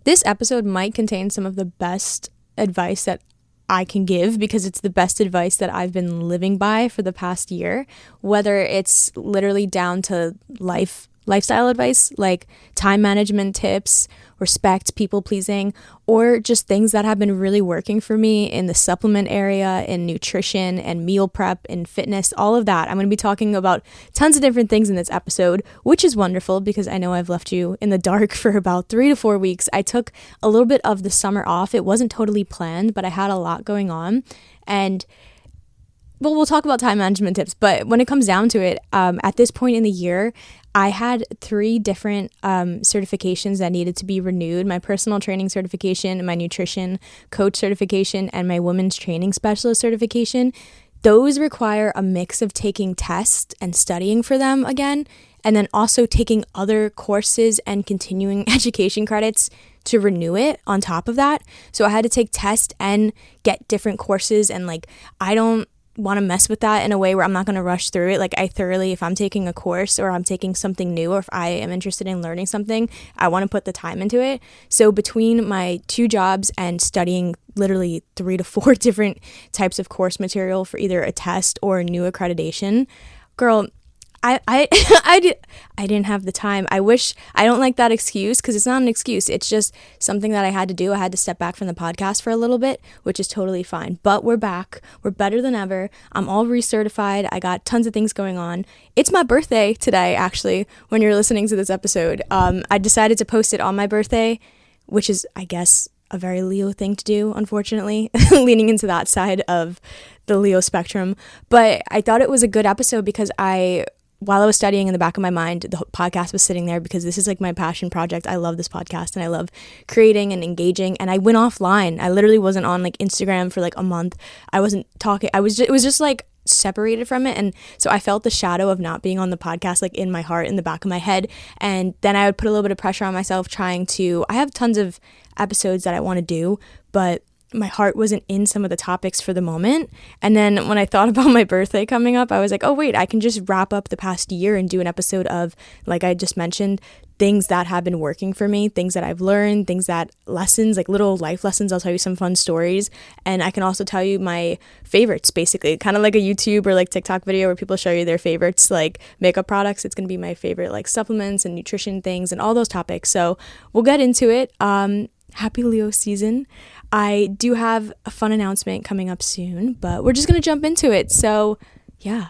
This episode might contain some of the best advice that I can give because it's the best advice that I've been living by for the past year, whether it's literally down to lifestyle advice like time management tips, respect, people pleasing, or just things that have been really working for me in the supplement area, in nutrition and meal prep and fitness, all of that. I'm going to be talking about tons of different things in this episode, which is wonderful because I know I've left you in the dark for about 3 to 4 weeks. I took a little bit of the summer off. It wasn't totally planned, but I had a lot going on. And well, we'll talk about time management tips, but when it comes down to it, at this point in the year, I had 3 different certifications that needed to be renewed: my personal training certification, my nutrition coach certification, and my women's training specialist certification. Those require a mix of taking tests and studying for them again, and then also taking other courses and continuing education credits to renew it on top of that. So I had to take tests and get different courses, and I don't want to mess with that in a way where I'm not going to rush through it. I thoroughly, if I'm taking a course or I'm taking something new, or if I am interested in learning something, I want to put the time into it. So between my 2 jobs and studying literally 3 to 4 different types of course material for either a test or a new accreditation, girl, I didn't have the time. I don't like that excuse because it's not an excuse. It's just something that I had to do. I had to step back from the podcast for a little bit, which is totally fine. But we're back. We're better than ever. I'm all recertified. I got tons of things going on. It's my birthday today, actually, when you're listening to this episode. I decided to post it on my birthday, which is, I guess, a very Leo thing to do, unfortunately, leaning into that side of the Leo spectrum. But I thought it was a good episode because while I was studying, in the back of my mind, the podcast was sitting there because this is my passion project. I love this podcast and I love creating and engaging. And I went offline. I literally wasn't on Instagram for a month. I wasn't talking. It was just separated from it. And so I felt the shadow of not being on the podcast in my heart, in the back of my head. And then I would put a little bit of pressure on myself I have tons of episodes that I want to do, but my heart wasn't in some of the topics for the moment. And then when I thought about my birthday coming up, I was like, oh wait, I can just wrap up the past year and do an episode of, like I just mentioned, things that have been working for me, things that I've learned, lessons, little life lessons. I'll tell you some fun stories. And I can also tell you my favorites, basically, kind of like a YouTube or TikTok video where people show you their favorites, makeup products. It's going to be my favorite, supplements and nutrition things and all those topics. So we'll get into it. Happy Leo season. I do have a fun announcement coming up soon, but we're just going to jump into it. So yeah,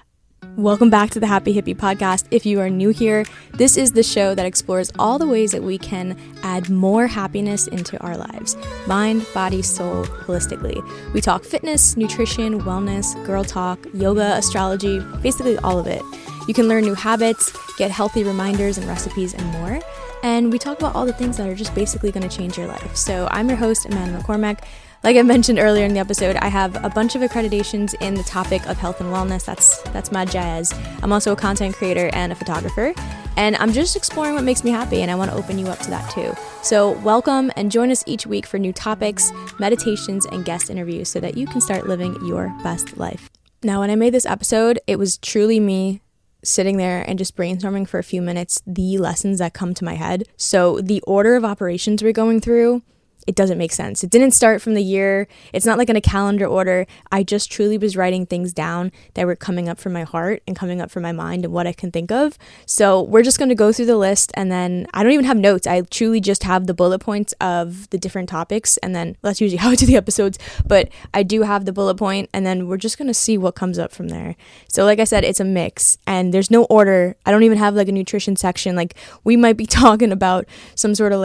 welcome back to the Happy Hippie podcast. If you are new here, this is the show that explores all the ways that we can add more happiness into our lives. Mind, body, soul, holistically. We talk fitness, nutrition, wellness, girl talk, yoga, astrology, basically all of it. You can learn new habits, get healthy reminders and recipes and more. And we talk about all the things that are just basically going to change your life. So I'm your host, Amanda McCormack. Like I mentioned earlier in the episode, I have a bunch of accreditations in the topic of health and wellness. That's my jazz. I'm also a content creator and a photographer. And I'm just exploring what makes me happy, and I want to open you up to that too. So welcome and join us each week for new topics, meditations, and guest interviews so that you can start living your best life. Now, when I made this episode, it was truly me sitting there and just brainstorming for a few minutes the lessons that come to my head. So the order of operations we're going through, it doesn't make sense. It didn't start from the year. It's not in a calendar order. I just truly was writing things down that were coming up from my heart and coming up from my mind and what I can think of. So we're just going to go through the list, and then I don't even have notes. I truly just have the bullet points of the different topics, and then that's usually how I do the episodes, but I do have the bullet point, and then we're just going to see what comes up from there. So like I said, it's a mix, and there's no order. I don't even have a nutrition section. We might be talking about some sort of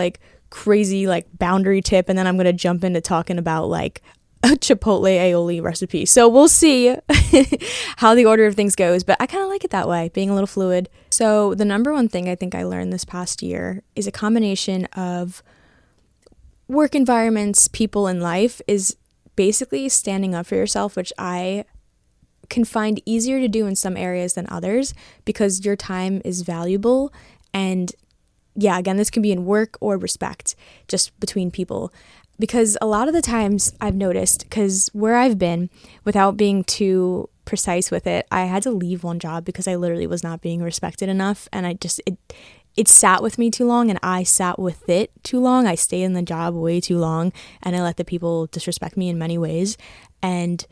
crazy boundary tip, and then I'm gonna jump into talking about a Chipotle aioli recipe. So we'll see how the order of things goes, but I kind of like it that way, being a little fluid. So the number one thing I think I learned this past year is a combination of work environments, people in life, is basically standing up for yourself, which I can find easier to do in some areas than others because your time is valuable. And yeah, again, this can be in work or respect, just between people. Because a lot of the times I've noticed, because where I've been, without being too precise with it, I had to leave one job because I literally was not being respected enough. And it sat with me too long, and I sat with it too long. I stayed in the job way too long, and I let the people disrespect me in many ways. And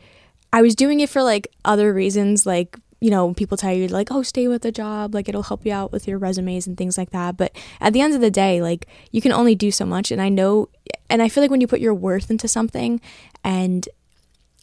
I was doing it for like other reasons, like, you know, people tell you like, oh, stay with the job, like it'll help you out with your resumes and things like that. But at the end of the day, like, you can only do so much. And I know, and I feel like when you put your worth into something, and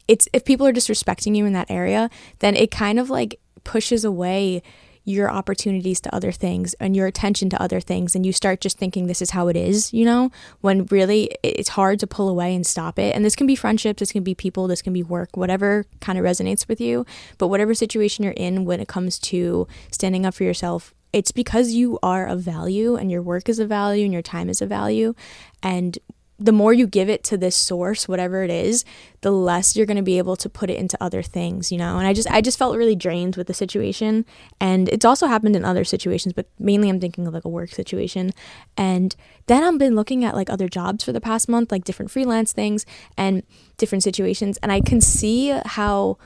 it's, if people are disrespecting you in that area, then it kind of like pushes away your opportunities to other things and your attention to other things, and you start just thinking this is how it is, you know, when really it's hard to pull away and stop it. And this can be friendships, this can be people, this can be work, whatever kind of resonates with you. But whatever situation you're in when it comes to standing up for yourself, it's because you are of value, and your work is of value, and your time is of value. And the more you give it to this source, whatever it is, the less you're going to be able to put it into other things, you know. And I just felt really drained with the situation. And it's also happened in other situations, but mainly I'm thinking of like a work situation. And then I've been looking at like other jobs for the past month, like different freelance things and different situations. And I can see how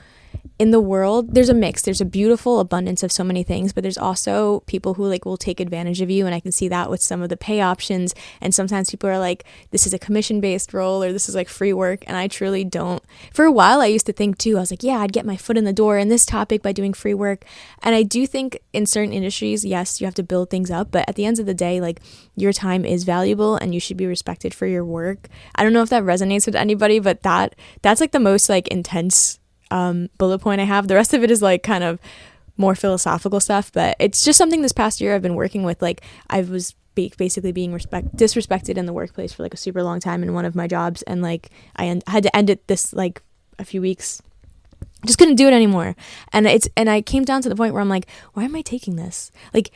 in the world there's a mix, there's a beautiful abundance of so many things, but there's also people who like will take advantage of you. And I can see that with some of the pay options. And sometimes people are like, this is a commission based role, or this is like free work. And I truly don't. For a while I used to think too, I was like, yeah, I'd get my foot in the door in this topic by doing free work. And I do think in certain industries, yes, you have to build things up, but at the end of the day, like, your time is valuable and you should be respected for your work. I don't know if that resonates with anybody, but that's like the most like intense bullet point I have. The rest of it is like kind of more philosophical stuff, but it's just something this past year I've been working with. Like, I was basically being disrespected in the workplace for like a super long time in one of my jobs, and like I had to end it this like a few weeks. Just couldn't do it anymore. And I came down to the point where I'm like, why am I taking this? Like,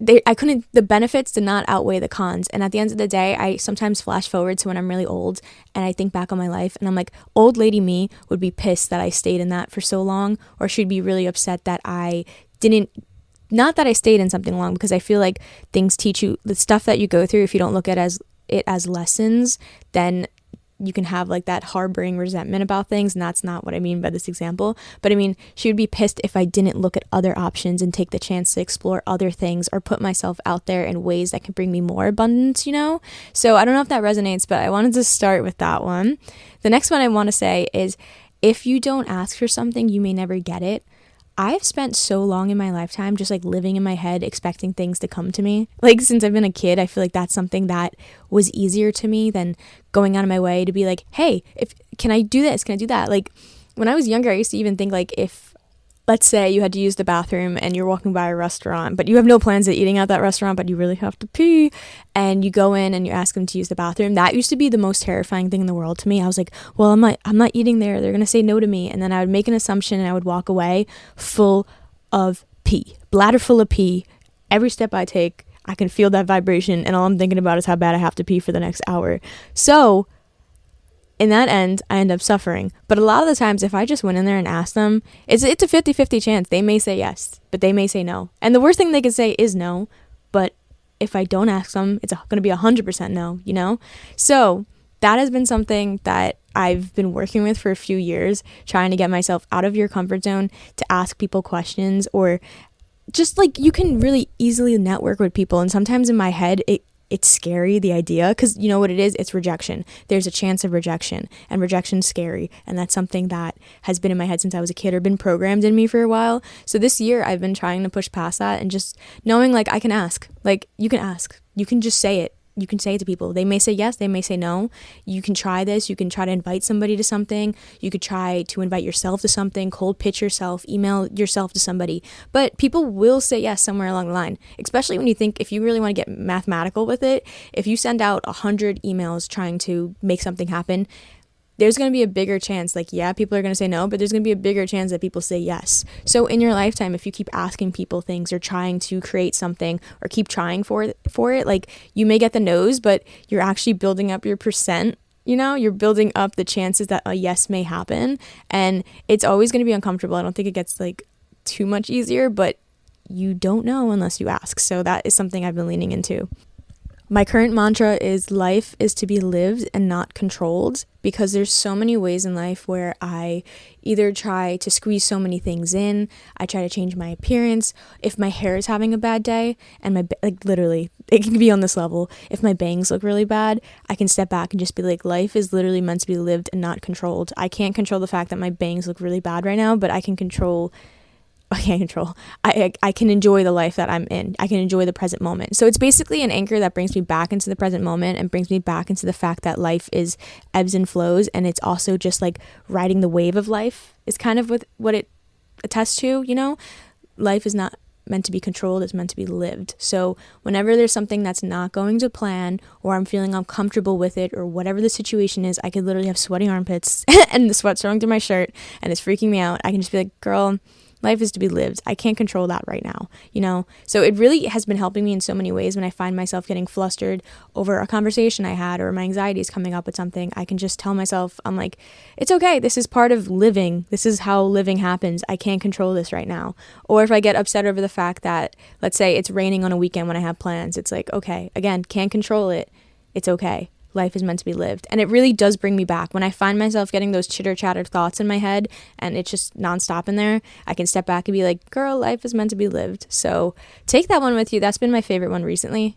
the benefits did not outweigh the cons. And at the end of the day, I sometimes flash forward to when I'm really old and I think back on my life, and I'm like, old lady me would be pissed that I stayed in that for so long, or she'd be really upset that I didn't, not that I stayed in something long, because I feel like things teach you the stuff that you go through. If you don't look at it as lessons, then you can have like that harboring resentment about things, and that's not what I mean by this example. But I mean, she would be pissed if I didn't look at other options and take the chance to explore other things, or put myself out there in ways that can bring me more abundance, you know? So I don't know if that resonates, but I wanted to start with that one. The next one I want to say is, if you don't ask for something, you may never get it. I've spent so long in my lifetime just like living in my head, expecting things to come to me. Like, since I've been a kid, I feel like that's something that was easier to me than going out of my way to be like, hey, can I do this? Can I do that? Like, when I was younger, I used to even think like, if, let's say you had to use the bathroom and you're walking by a restaurant, but you have no plans of eating at that restaurant, but you really have to pee, and you go in and you ask them to use the bathroom. That used to be the most terrifying thing in the world to me. I was like, well, I'm not eating there. They're going to say no to me. And then I would make an assumption and I would walk away full of pee, bladder full of pee. Every step I take, I can feel that vibration, and all I'm thinking about is how bad I have to pee for the next hour. So in that end, I end up suffering. But a lot of the times, if I just went in there and asked them, it's a 50-50 chance. They may say yes, but they may say no. And the worst thing they could say is no. But if I don't ask them, it's going to be 100% no, you know? So that has been something that I've been working with for a few years, trying to get myself out of your comfort zone, to ask people questions, or just like, you can really easily network with people. And sometimes in my head, it's scary, the idea, because you know what it is? It's rejection. There's a chance of rejection, and rejection's scary. And that's something that has been in my head since I was a kid, or been programmed in me for a while. So this year I've been trying to push past that, and just knowing like, I can ask. Like, you can ask. You can just say it. You can say it to people. They may say yes, they may say no. You can try this. You can try to invite somebody to something. You could try to invite yourself to something, cold pitch yourself, email yourself to somebody. But people will say yes somewhere along the line, especially when you think, if you really want to get mathematical with it, if you send out 100 emails trying to make something happen, there's going to be a bigger chance, like, yeah, people are going to say no, but there's going to be a bigger chance that people say yes. So in your lifetime, if you keep asking people things, or trying to create something, or keep trying for it, like, you may get the no's, but you're actually building up your percent, you know, you're building up the chances that a yes may happen. And it's always going to be uncomfortable. I don't think it gets like too much easier, but you don't know unless you ask. So that is something I've been leaning into. My current mantra is life is to be lived and not controlled, because there's so many ways in life where I either try to squeeze so many things in, I try to change my appearance. If my hair is having a bad day and like literally it can be on this level, if my bangs look really bad, I can step back and just be like, life is literally meant to be lived and not controlled. I can't control the fact that my bangs look really bad right now, but I can't control. I can enjoy the life that I'm in. I can enjoy the present moment. So it's basically an anchor that brings me back into the present moment and brings me back into the fact that life is ebbs and flows, and it's also just like riding the wave of life is kind of what it attests to, you know? Life is not meant to be controlled, it's meant to be lived. So whenever there's something that's not going to plan, or I'm feeling uncomfortable with it, or whatever the situation is, I could literally have sweaty armpits and the sweat's running through my shirt and it's freaking me out. I can just be like, girl, life is to be lived. I can't control that right now, you know? So it really has been helping me in so many ways. When I find myself getting flustered over a conversation I had, or my anxiety is coming up with something, I can just tell myself, I'm like, it's okay. This is part of living. This is how living happens. I can't control this right now. Or if I get upset over the fact that, let's say it's raining on a weekend when I have plans, it's like, okay, again, can't control it. It's okay. Life is meant to be lived. And it really does bring me back. When I find myself getting those chitter-chatter thoughts in my head and it's just nonstop in there, I can step back and be like, girl, life is meant to be lived. So take that one with you. That's been my favorite one recently.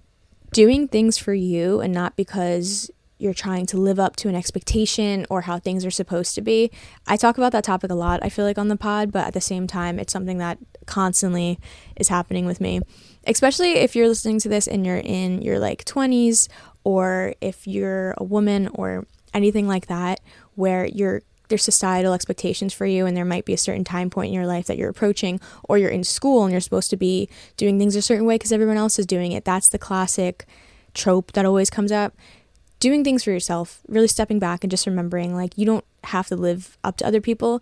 Doing things for you and not because you're trying to live up to an expectation or how things are supposed to be. I talk about that topic a lot, I feel like, on the pod, but at the same time, it's something that constantly is happening with me. Especially if you're listening to this and you're in your like 20s, or if you're a woman or anything like that, where there's societal expectations for you, and there might be a certain time point in your life that you're approaching, or you're in school and you're supposed to be doing things a certain way because everyone else is doing it. That's the classic trope that always comes up. Doing things for yourself, really stepping back and just remembering, like, you don't have to live up to other people.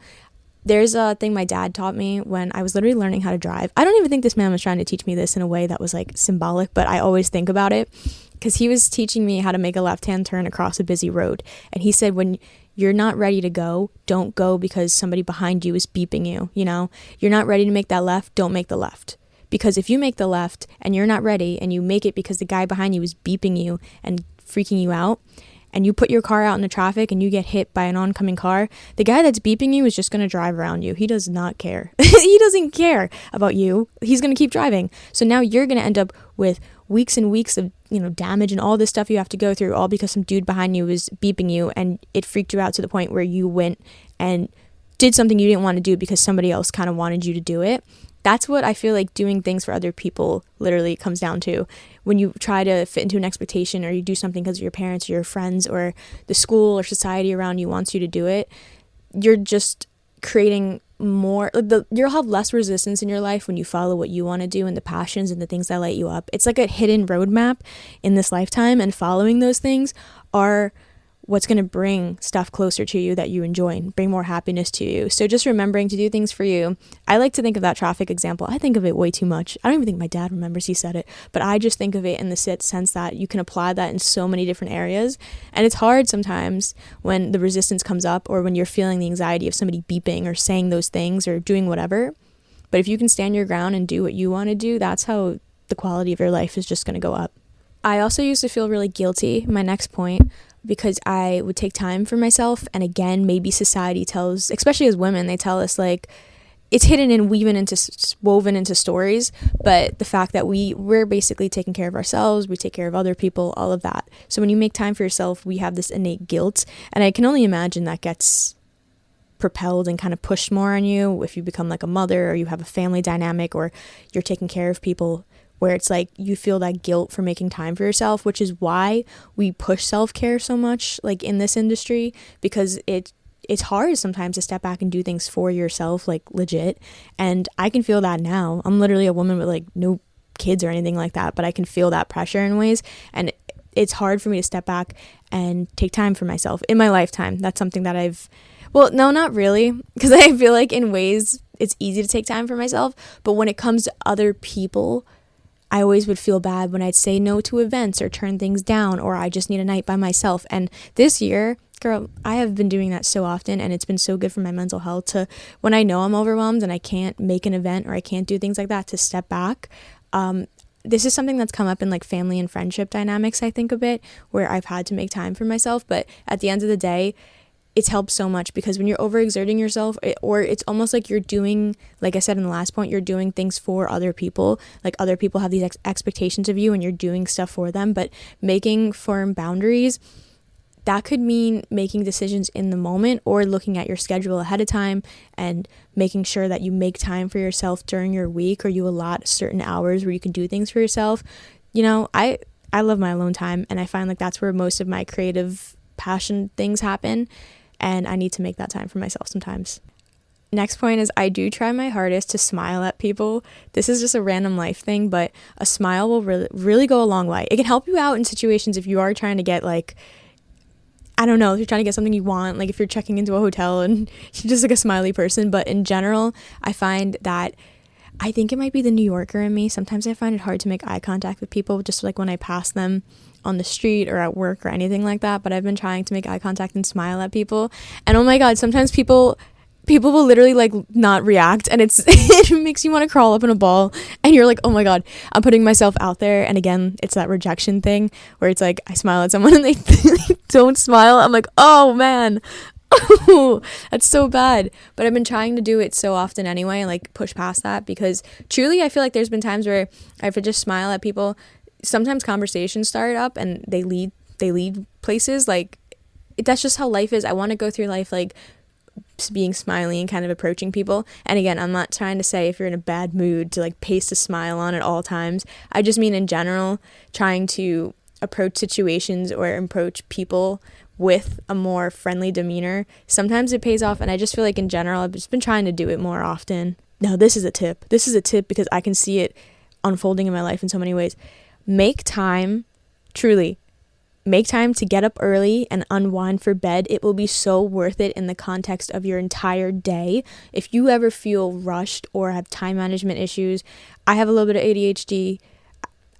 There's a thing my dad taught me when I was literally learning how to drive. I don't even think this man was trying to teach me this in a way that was like symbolic, but I always think about it, because he was teaching me how to make a left-hand turn across a busy road. And he said, when you're not ready to go, don't go because somebody behind you is beeping you, you know? You're not ready to make that left, don't make the left. Because if you make the left and you're not ready, and you make it because the guy behind you is beeping you and freaking you out, and you put your car out in the traffic and you get hit by an oncoming car, the guy that's beeping you is just going to drive around you. He does not care. He doesn't care about you. He's going to keep driving. So now you're going to end up with weeks and weeks of, you know, damage and all this stuff you have to go through, all because some dude behind you was beeping you, and it freaked you out to the point where you went and did something you didn't want to do because somebody else kind of wanted you to do it. That's what I feel like doing things for other people literally comes down to. When you try to fit into an expectation, or you do something because of your parents or your friends or the school or society around you wants you to do it, you're just creating more, you'll have less resistance in your life when you follow what you want to do and the passions and the things that light you up. It's like a hidden roadmap in this lifetime, and following those things are what's going to bring stuff closer to you that you enjoy and bring more happiness to you. So just remembering to do things for you. I like to think of that traffic example. I think of it way too much. I don't even think my dad remembers he said it, but I just think of it in the sense that you can apply that in so many different areas. And it's hard sometimes when the resistance comes up, or when you're feeling the anxiety of somebody beeping or saying those things or doing whatever. But if you can stand your ground and do what you want to do, that's how the quality of your life is just going to go up. I also used to feel really guilty, my next point, because I would take time for myself. And again, maybe society tells, especially as women, they tell us like it's hidden and woven into stories. But the fact that we're basically taking care of ourselves, we take care of other people, all of that. So when you make time for yourself, we have this innate guilt. And I can only imagine that gets propelled and kind of pushed more on you if you become like a mother, or you have a family dynamic, or you're taking care of people, where it's like you feel that guilt for making time for yourself, which is why we push self-care so much, like in this industry, because it's hard sometimes to step back and do things for yourself, like legit. And I can feel that now. I'm literally a woman with like no kids or anything like that, but I can feel that pressure in ways, and it's hard for me to step back and take time for myself in my lifetime. That's something that well, no, not really, because I feel like in ways it's easy to take time for myself, but when it comes to other people, I always would feel bad when I'd say no to events or turn things down, or I just need a night by myself. And this year, girl, I have been doing that so often, and it's been so good for my mental health to, when I know I'm overwhelmed and I can't make an event or I can't do things like that, to step back. this is something that's come up in like family and friendship dynamics, I think, a bit, where I've had to make time for myself. But at the end of the day, it's helped so much, because when you're overexerting yourself, or it's almost like you're doing, like I said in the last point, you're doing things for other people. Like other people have these expectations of you and you're doing stuff for them. But making firm boundaries, that could mean making decisions in the moment, or looking at your schedule ahead of time and making sure that you make time for yourself during your week, or you allot certain hours where you can do things for yourself. You know, I love my alone time, and I find like that's where most of my creative passion things happen, and I need to make that time for myself sometimes. Next point is, I do try my hardest to smile at people. This is just a random life thing, but a smile will really go a long way. It can help you out in situations if you are trying to get like, I don't know, if you're trying to get something you want, like if you're checking into a hotel and you're just like a smiley person. But in general, I find that, I think it might be the New Yorker in me. Sometimes I find it hard to make eye contact with people, just like when I pass them on the street or at work or anything like that. But I've been trying to make eye contact and smile at people. And oh my God, sometimes people will literally like not react, and it makes you want to crawl up in a ball, and you're like, oh my God, I'm putting myself out there. And again, it's that rejection thing where it's like I smile at someone and they don't smile. I'm like, oh man, that's so bad. But I've been trying to do it so often anyway, and like push past that, because truly I feel like there's been times where I have to just smile at people. Sometimes conversations start up and they lead places. Like that's just how life is. I want to go through life like being smiley and kind of approaching people. And again, I'm not trying to say if you're in a bad mood to like paste a smile on at all times. I just mean in general, trying to approach situations or approach people with a more friendly demeanor. Sometimes it pays off, and I just feel like in general I've just been trying to do it more often. Now this is a tip because I can see it unfolding in my life in so many ways. Make time to get up early and unwind for bed. It will be so worth it in the context of your entire day. If you ever feel rushed or have time management issues, I have a little bit of ADHD.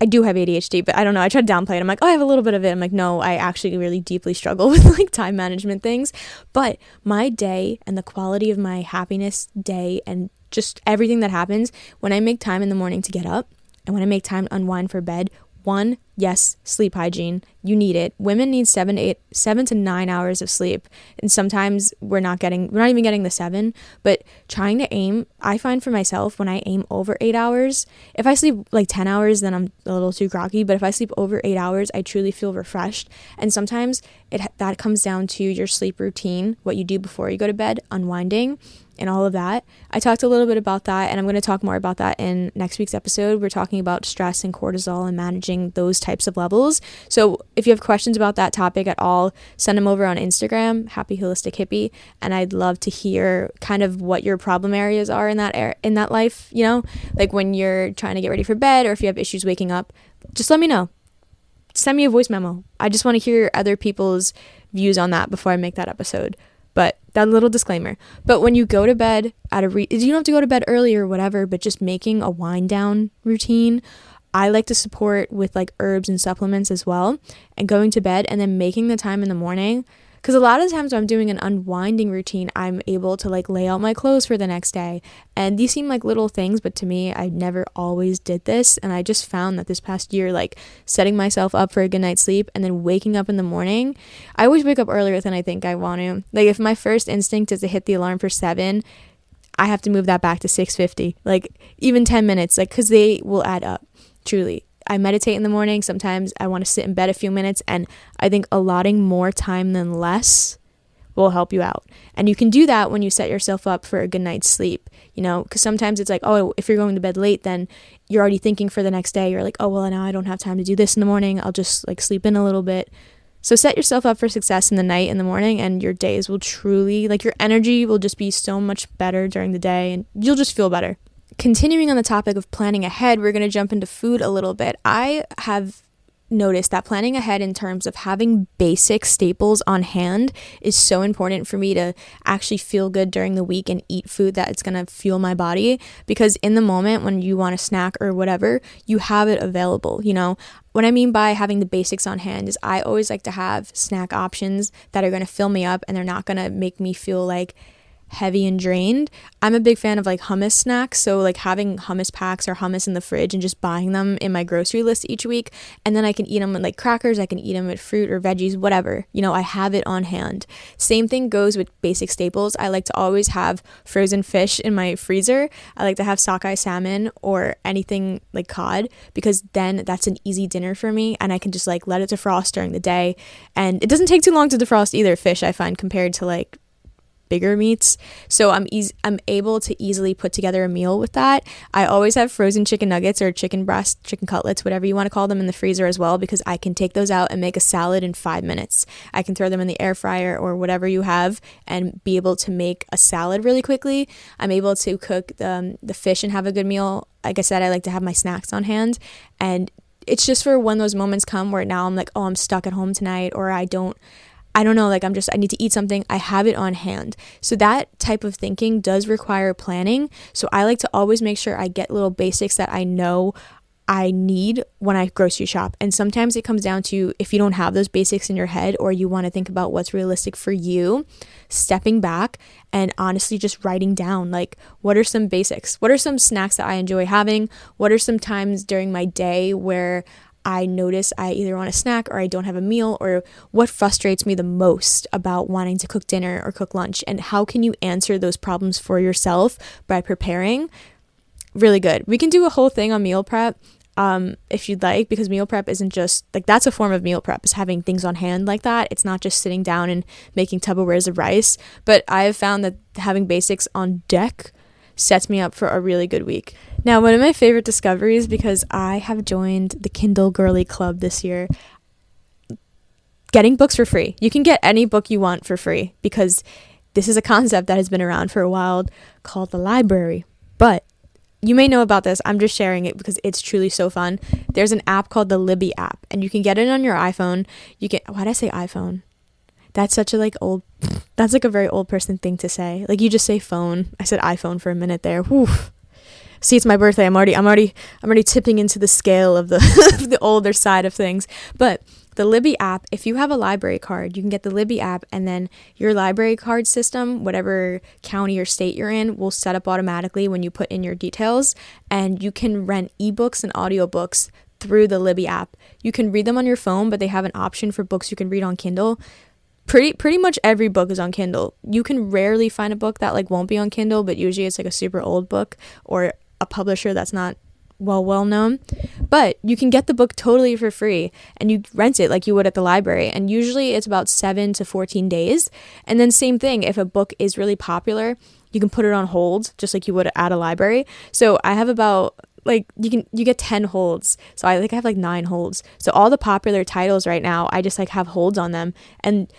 I do have ADHD, but I don't know. I try to downplay it. I'm like, oh, I have a little bit of it. I'm like, no, I actually really deeply struggle with like time management things. But my day and the quality of my happiness day and just everything that happens when I make time in the morning to get up and when I make time to unwind for bed. One, yes, sleep hygiene. You need it. Women need 7 to 9 hours of sleep. And sometimes we're not even getting the 7, but trying to aim, I find for myself when I aim over 8 hours, if I sleep like 10 hours, then I'm a little too groggy. But if I sleep over 8 hours, I truly feel refreshed. And sometimes that comes down to your sleep routine, what you do before you go to bed, unwinding, and all of that. I talked a little bit about that, and I'm going to talk more about that in next week's episode. We're talking about stress and cortisol and managing those types of levels. So if you have questions about that topic at all, send them over on Instagram, Happy Holistic Hippie, and I'd love to hear kind of what your problem areas are in that life, you know, like when you're trying to get ready for bed, or if you have issues waking up, just let me know. Send me a voice memo. I just want to hear other people's views on that before I make that episode. But that little disclaimer. But when you go to bed you don't have to go to bed early or whatever, but just making a wind down routine. I like to support with like herbs and supplements as well, and going to bed and then making the time in the morning. Because a lot of times when I'm doing an unwinding routine, I'm able to like lay out my clothes for the next day. And these seem like little things, but to me, I never always did this. And I just found that this past year, like setting myself up for a good night's sleep and then waking up in the morning, I always wake up earlier than I think I want to. Like if my first instinct is to hit the alarm for 7, I have to move that back to 6:50, like even 10 minutes, like because they will add up, truly. I meditate in the morning. Sometimes I want to sit in bed a few minutes, and I think allotting more time than less will help you out. And you can do that when you set yourself up for a good night's sleep, you know, because sometimes it's like, oh, if you're going to bed late, then you're already thinking for the next day. You're like, oh, well, now I don't have time to do this in the morning. I'll just like sleep in a little bit. So set yourself up for success in the night, in the morning, and your days will truly, like your energy will just be so much better during the day, and you'll just feel better. Continuing on the topic of planning ahead, we're going to jump into food a little bit. I have noticed that planning ahead in terms of having basic staples on hand is so important for me to actually feel good during the week and eat food that it's going to fuel my body, because in the moment when you want a snack or whatever, you have it available. You know, what I mean by having the basics on hand is I always like to have snack options that are going to fill me up and they're not going to make me feel like heavy and drained, I'm a big fan of like hummus snacks. So like having hummus packs or hummus in the fridge and just buying them in my grocery list each week. And then I can eat them with like crackers. I can eat them with fruit or veggies, whatever. I have it on hand. Same thing goes with basic staples. I like to always have frozen fish in my freezer. I like to have sockeye salmon or anything like cod, because then that's an easy dinner for me and I can just like let it defrost during the day. And it doesn't take too long to defrost either fish, I find, compared to like bigger meats. So I'm able to easily put together a meal with that. I always have frozen chicken nuggets or chicken breast, chicken cutlets, whatever you want to call them, in the freezer as well, because I can take those out and make a salad in 5 minutes. I can throw them in the air fryer or whatever you have and be able to make a salad really quickly. I'm able to cook the fish and have a good meal. Like I said, I like to have my snacks on hand, and it's just for when those moments come where now I'm like, oh, I'm stuck at home tonight, or I don't know, like I need to eat something. I have it on hand. So that type of thinking does require planning. So I like to always make sure I get little basics that I know I need when I grocery shop. And sometimes it comes down to, if you don't have those basics in your head, or you want to think about what's realistic for you, stepping back and honestly just writing down, like, what are some basics? What are some snacks that I enjoy having? What are some times during my day where I notice I either want a snack or I don't have a meal, or what frustrates me the most about wanting to cook dinner or cook lunch, and how can you answer those problems for yourself by preparing? Really good. We can do a whole thing on meal prep if you'd like, because meal prep isn't just like, that's a form of meal prep, is having things on hand like that. It's not just sitting down and making Tupperwares of rice, but I've found that having basics on deck sets me up for a really good week. Now, one of my favorite discoveries, because I have joined the Kindle Girly Club this year, getting books for free. You can get any book you want for free, because this is a concept that has been around for a while called the library. But you may know about this. I'm just sharing it because it's truly so fun. There's an app called the Libby app, and you can get it on your iPhone. Why'd I say iPhone? That's such a that's like a very old person thing to say. Like, you just say phone. I said iPhone for a minute there. Whew. See, it's my birthday. I'm already tipping into the scale of the the older side of things. But the Libby app, if you have a library card, you can get the Libby app, and then your library card system, whatever county or state you're in, will set up automatically when you put in your details, and you can rent ebooks and audiobooks through the Libby app. You can read them on your phone, but they have an option for books you can read on Kindle. Pretty much every book is on Kindle. You can rarely find a book that like won't be on Kindle, but usually it's like a super old book or a publisher that's not well known. But you can get the book totally for free, and you rent it like you would at the library, and usually it's about 7 to 14 days. And then same thing, if a book is really popular, you can put it on hold just like you would at a library. So I have about you get 10 holds. So I have like 9 holds. So all the popular titles right now, I just like have holds on them, and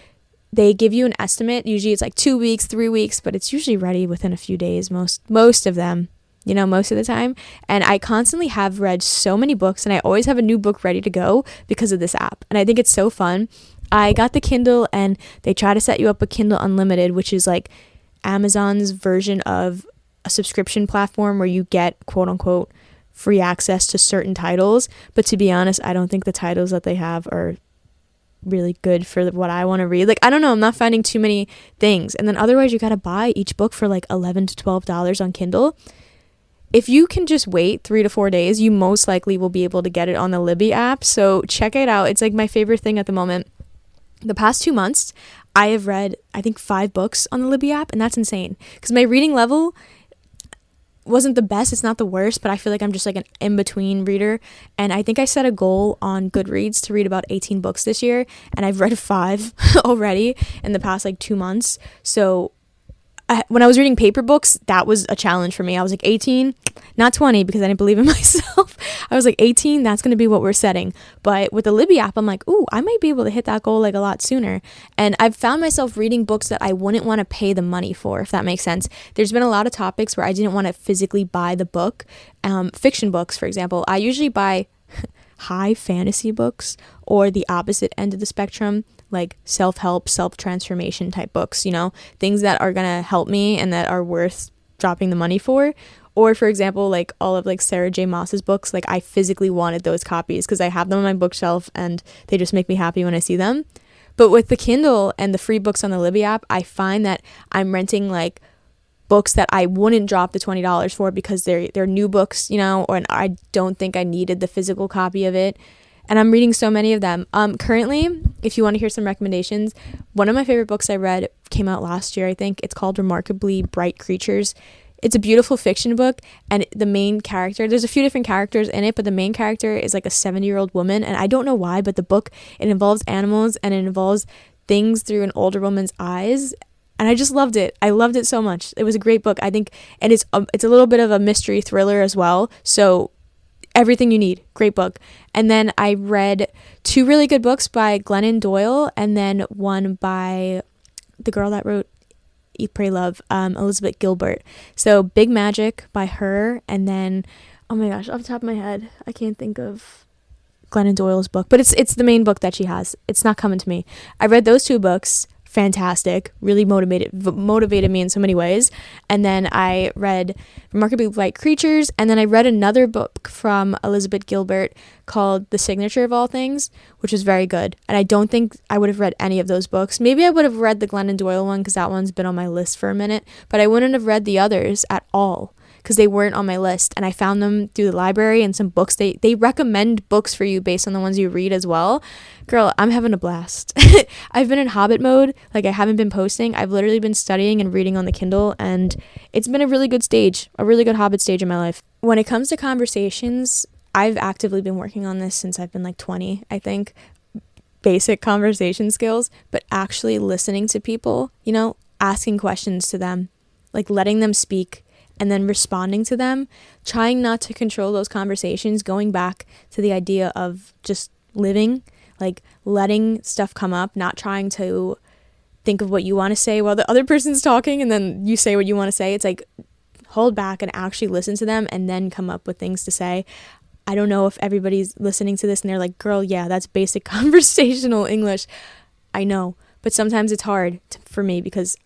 they give you an estimate. Usually it's like 2 weeks, 3 weeks, but it's usually ready within a few days, most of them, most of the time. And I constantly have read so many books, and I always have a new book ready to go because of this app. And I think it's so fun. I got the Kindle, and they try to set you up with Kindle Unlimited, which is like Amazon's version of a subscription platform where you get quote unquote free access to certain titles. But to be honest, I don't think the titles that they have are really good for what I want to read. Like, I don't know, I'm not finding too many things. And then otherwise you got to buy each book for like $11 to $12 on Kindle. If you can just wait 3 to 4 days, you most likely will be able to get it on the Libby app. So check it out. It's like my favorite thing at the moment. The past 2 months, I have read, I think, 5 books on the Libby app, and that's insane. Because my reading level wasn't the best, it's not the worst, but I feel like I'm just like an in-between reader. And I think I set a goal on Goodreads to read about 18 books this year, and I've read 5 already in the past like 2 months. So when I was reading paper books, that was a challenge for me. I was like 18, not 20, because I didn't believe in myself. I was like 18, that's going to be what we're setting. But with the Libby app, I'm like, ooh, I might be able to hit that goal like a lot sooner. And I've found myself reading books that I wouldn't want to pay the money for, if that makes sense. There's been a lot of topics where I didn't want to physically buy the book. Fiction books, for example. I usually buy high fantasy books, or the opposite end of the spectrum, like self-help, self-transformation type books, things that are going to help me and that are worth dropping the money for. Or for example, like all of like Sarah J. Maas's books, like I physically wanted those copies because I have them on my bookshelf and they just make me happy when I see them. But with the Kindle and the free books on the Libby app, I find that I'm renting like books that I wouldn't drop the $20 for because they're new books, you know, or I don't think I needed the physical copy of it. And I'm reading so many of them. Currently, if you want to hear some recommendations, one of my favorite books I read came out last year, I think. It's called Remarkably Bright Creatures. It's a beautiful fiction book, and the main character, there's a few different characters in it, but the main character is like a 70-year-old woman, and I don't know why, but the book, it involves animals, and it involves things through an older woman's eyes, and I just loved it. I loved it so much. It was a great book, I think, and it's a little bit of a mystery thriller as well, so everything you need. Great book. And then I read 2 really good books by Glennon Doyle, and then one by the girl that wrote Eat, Pray, Love, Elizabeth Gilbert. So Big Magic by her, and then, oh my gosh, off the top of my head, I can't think of Glennon Doyle's book, but it's the main book that she has. It's not coming to me. I read those 2 books. Fantastic, really motivated me in so many ways. And then I read Remarkably Bright Creatures, and then I read another book from Elizabeth Gilbert called The Signature of All Things, which was very good. And I don't think I would have read any of those books. Maybe I would have read the Glennon Doyle one because that one's been on my list for a minute, but I wouldn't have read the others at all because they weren't on my list, and I found them through the library, and some books, they recommend books for you based on the ones you read as well. Girl, I'm having a blast. I've been in Hobbit mode, like I haven't been posting. I've literally been studying and reading on the Kindle, and it's been a really good stage, a really good Hobbit stage in my life. When it comes to conversations, I've actively been working on this since I've been like 20, I think. Basic conversation skills, but actually listening to people, you know, asking questions to them, like letting them speak, and then responding to them, trying not to control those conversations, going back to the idea of just living, like letting stuff come up, not trying to think of what you want to say while the other person's talking and then you say what you want to say. It's like hold back and actually listen to them and then come up with things to say. I don't know if everybody's listening to this and they're like, girl, yeah, that's basic conversational English. I know, but sometimes it's hard for me because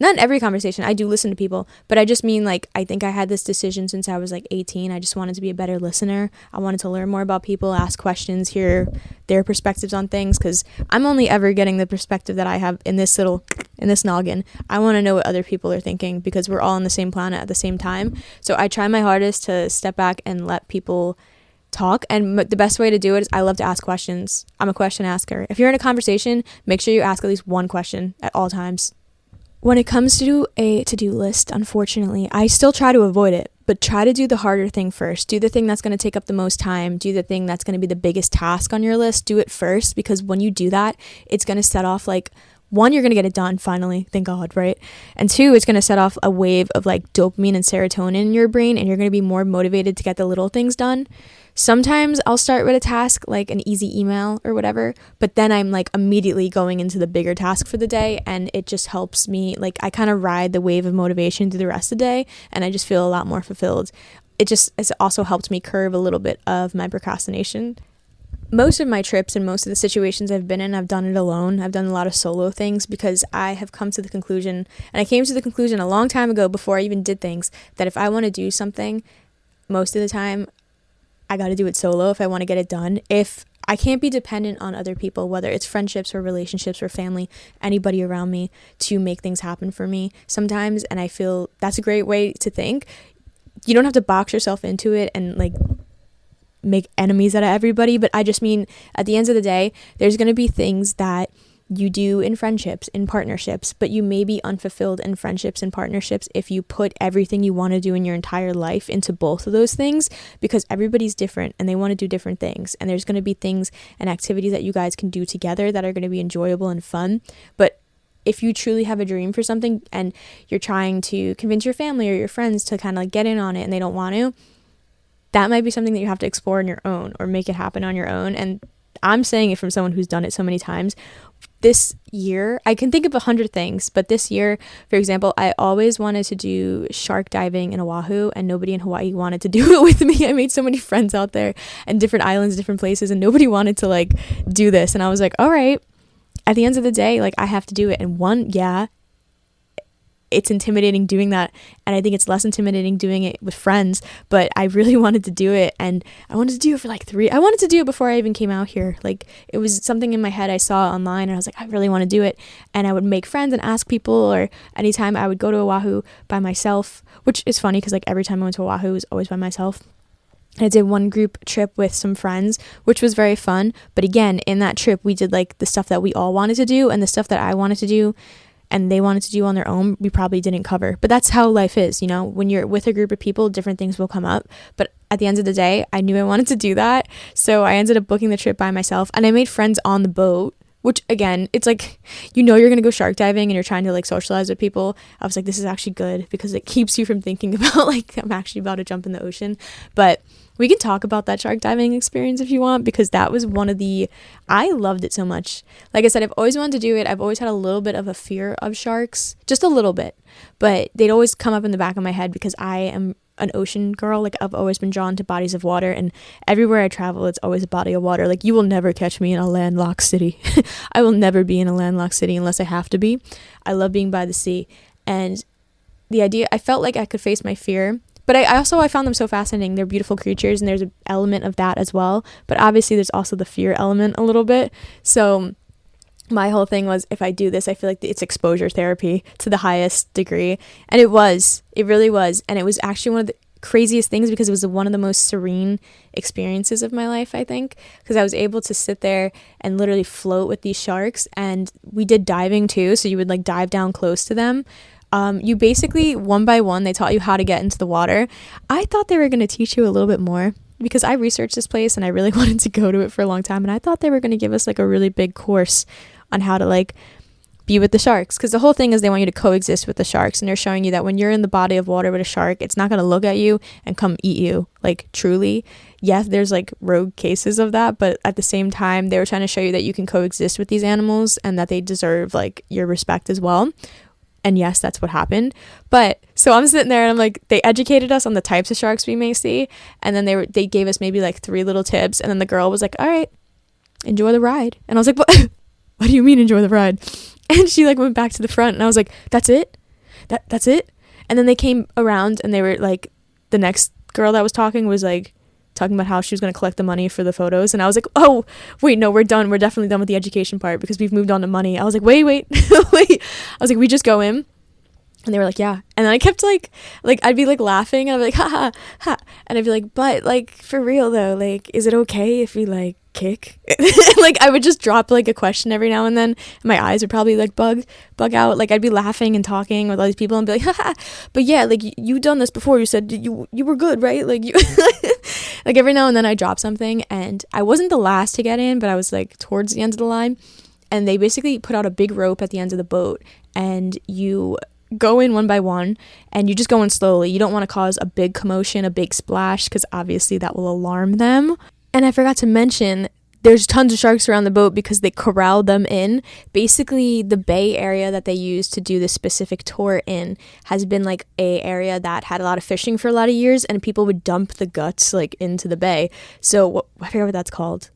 not in every conversation, I do listen to people, but I just mean like, I think I had this decision since I was like 18. I just wanted to be a better listener. I wanted to learn more about people, ask questions, hear their perspectives on things, because I'm only ever getting the perspective that I have in this noggin. I want to know what other people are thinking because we're all on the same planet at the same time. So I try my hardest to step back and let people talk, and the best way to do it is I love to ask questions. I'm a question asker. If you're in a conversation, make sure you ask at least one question at all times. When it comes to a to-do list, unfortunately, I still try to avoid it, but try to do the harder thing first. Do the thing that's going to take up the most time. Do the thing that's going to be the biggest task on your list. Do it first, because when you do that, it's going to set off like, 1, you're going to get it done finally, thank God, right? And 2, it's going to set off a wave of like dopamine and serotonin in your brain, and you're going to be more motivated to get the little things done. Sometimes I'll start with a task like an easy email or whatever, but then I'm like immediately going into the bigger task for the day, and it just helps me, like I kind of ride the wave of motivation through the rest of the day, and I just feel a lot more fulfilled. It's also helped me curb a little bit of my procrastination. Most of my trips and most of the situations I've been in, I've done it alone. I've done a lot of solo things because I have come to the conclusion, and I came to the conclusion a long time ago before I even did things, that if I want to do something, most of the time, I got to do it solo if I want to get it done. If I can't be dependent on other people, whether it's friendships or relationships or family, anybody around me to make things happen for me sometimes, and I feel that's a great way to think. You don't have to box yourself into it and like make enemies out of everybody, but I just mean at the end of the day, there's going to be things that you do in friendships, in partnerships, but you may be unfulfilled in friendships and partnerships if you put everything you want to do in your entire life into both of those things, because everybody's different and they want to do different things, and there's going to be things and activities that you guys can do together that are going to be enjoyable and fun. But if you truly have a dream for something and you're trying to convince your family or your friends to kind of like get in on it and they don't want to, that might be something that you have to explore on your own or make it happen on your own. And I'm saying it from someone who's done it so many times. This year, I can think of 100 things, but this year, for example, I always wanted to do shark diving in Oahu, and nobody in Hawaii wanted to do it with me. I made so many friends out there and different islands, different places, and nobody wanted to like do this. And I was like, all right, at the end of the day, like I have to do it. And 1, yeah, it's intimidating doing that, and I think it's less intimidating doing it with friends. But I really wanted to do it, and I wanted to do it for like I wanted to do it before I even came out here. Like, it was something in my head I saw online, and I was like, I really want to do it. And I would make friends and ask people, or anytime I would go to Oahu by myself, which is funny because like every time I went to Oahu it was always by myself. I did one group trip with some friends, which was very fun. But again, in that trip, we did like the stuff that we all wanted to do, and the stuff that I wanted to do and they wanted to do on their own, we probably didn't cover. But that's how life is, you know, when you're with a group of people, different things will come up. But at the end of the day, I knew I wanted to do that. So I ended up booking the trip by myself, and I made friends on the boat, which again, it's like, you know, you're going to go shark diving and you're trying to like socialize with people. I was like, this is actually good because it keeps you from thinking about like, I'm actually about to jump in the ocean. But we can talk about that shark diving experience if you want, because that was I loved it so much. Like I said, I've always wanted to do it. I've always had a little bit of a fear of sharks, just a little bit, but they'd always come up in the back of my head because I am an ocean girl. Like, I've always been drawn to bodies of water, and everywhere I travel, it's always a body of water. Like, you will never catch me in a landlocked city. I will never be in a landlocked city unless I have to be. I love being by the sea, and the idea, I felt like I could face my fear. But I found them so fascinating. They're beautiful creatures, and there's an element of that as well. But obviously there's also the fear element a little bit. So my whole thing was, if I do this, I feel like it's exposure therapy to the highest degree. And it really was. And it was actually one of the craziest things because it was one of the most serene experiences of my life, I think, because I was able to sit there and literally float with these sharks. And we did diving too. So you would like dive down close to them. You basically, one by one, they taught you how to get into the water. I thought they were going to teach you a little bit more because I researched this place and I really wanted to go to it for a long time. And I thought they were going to give us like a really big course on how to like be with the sharks. Because the whole thing is they want you to coexist with the sharks. And they're showing you that when you're in the body of water with a shark, it's not going to look at you and come eat you. Like, truly. Yes, there's like rogue cases of that. But at the same time, they were trying to show you that you can coexist with these animals and that they deserve like your respect as well. And yes, that's what happened. But so I'm sitting there and I'm like, they educated us on the types of sharks we may see. And then they gave us maybe like 3 little tips. And then the girl was like, all right, enjoy the ride. And I was like, what do you mean enjoy the ride? And she like went back to the front and I was like, that's it? That's it? And then they came around and they were like, the next girl that was talking was like, talking about how she was going to collect the money for the photos. And I was like, oh, wait, no, we're done. We're definitely done with the education part because we've moved on to money. I was like, wait, wait. I was like, we just go in. And they were like, yeah. And then I kept like I'd be like laughing and I'd be like, ha ha ha. And I'd be like, but like for real though, like, is it okay if we like kick? Like, I would just drop like a question every now and then. And my eyes would probably like bug out. Like, I'd be laughing and talking with all these people and be like, haha, but yeah, like you done this before. You said you were good, right? Like, you like every now and then I drop something, and I wasn't the last to get in, but I was like towards the end of the line. And they basically put out a big rope at the end of the boat, and you go in one by one, and you just go in slowly. You don't want to cause a big commotion, a big splash, because obviously that will alarm them. And I forgot to mention, there's tons of sharks around the boat because they corralled them in. Basically, the bay area that they used to do this specific tour in has been like a area that had a lot of fishing for a lot of years, and people would dump the guts like into the bay. So I forget what that's called.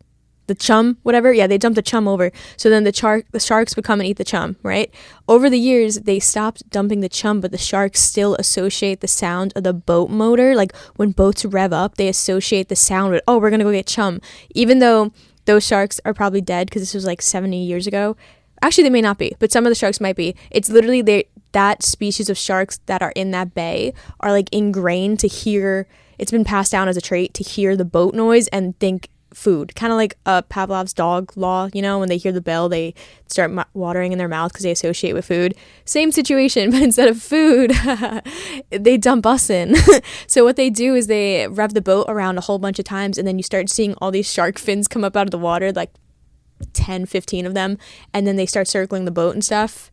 The chum, whatever. Yeah, they dumped the chum over. So then the sharks would come and eat the chum, right? Over the years, they stopped dumping the chum, but the sharks still associate the sound of the boat motor. Like, when boats rev up, they associate the sound with, oh, we're going to go get chum. Even though those sharks are probably dead because this was like 70 years ago. Actually, they may not be, but some of the sharks might be. It's literally that species of sharks that are in that bay are like ingrained to hear, it's been passed down as a trait to hear the boat noise and think food, kind of like Pavlov's dog law, you know, when they hear the bell they start watering in their mouth because they associate with food. Same situation, but instead of food they dump us in. So what they do is they rev the boat around a whole bunch of times, and then you start seeing all these shark fins come up out of the water, like 10-15 of them, and then they start circling the boat and stuff.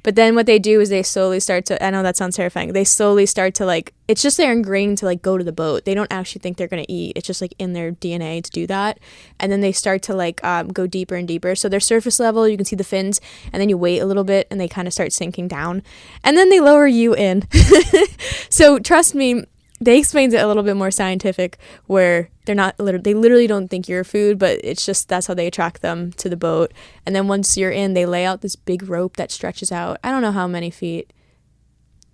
But then what they do is they slowly start to, I know that sounds terrifying, they slowly start to like, it's just they're ingrained to like go to the boat. They don't actually think they're going to eat. It's just like in their DNA to do that. And then they start to like go deeper and deeper. So their surface level, you can see the fins, and then you wait a little bit and they kind of start sinking down. And then they lower you in. So trust me, they explained it a little bit more scientific, where they literally don't think you're food, but it's just that's how they attract them to the boat. And then once you're in, they lay out this big rope that stretches out, I don't know how many feet,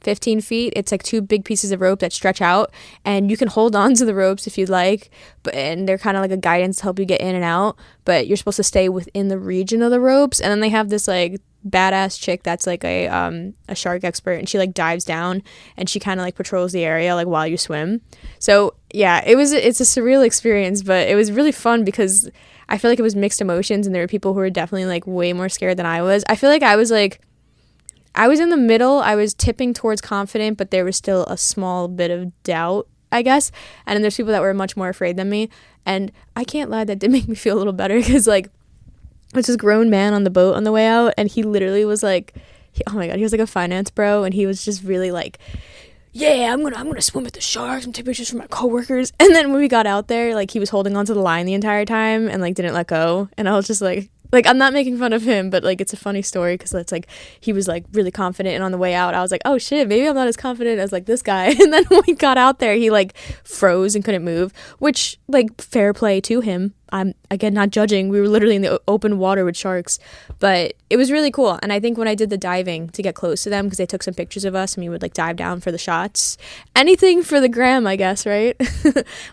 15 feet. It's like two big pieces of rope that stretch out, and you can hold on to the ropes if you'd like, and they're kind of like a guidance to help you get in and out, but you're supposed to stay within the region of the ropes. And then they have this like badass chick that's like a shark expert, and she like dives down and she kind of like patrols the area like while you swim. So yeah, it's a surreal experience, but it was really fun because I feel like it was mixed emotions, and there were people who were definitely like way more scared than I was. I feel like I was in the middle. I was tipping towards confident, but there was still a small bit of doubt, I guess. And then there's people that were much more afraid than me, and I can't lie, that did make me feel a little better because like was this grown man on the boat on the way out, and he literally was like, oh my god, he was like a finance bro, and he was just really like, yeah, I'm gonna swim with the sharks, I'm taking pictures for my coworkers. And then when we got out there, like he was holding onto the line the entire time and like didn't let go, and I was just like I'm not making fun of him, but like it's a funny story because it's like he was like really confident, and on the way out I was like, oh shit, maybe I'm not as confident as like this guy. And then when we got out there, he like froze and couldn't move, which like fair play to him. I'm again not judging, we were literally in the open water with sharks, but it was really cool. And I think when I did the diving to get close to them, because they took some pictures of us and we would like dive down for the shots, anything for the gram, I guess, right?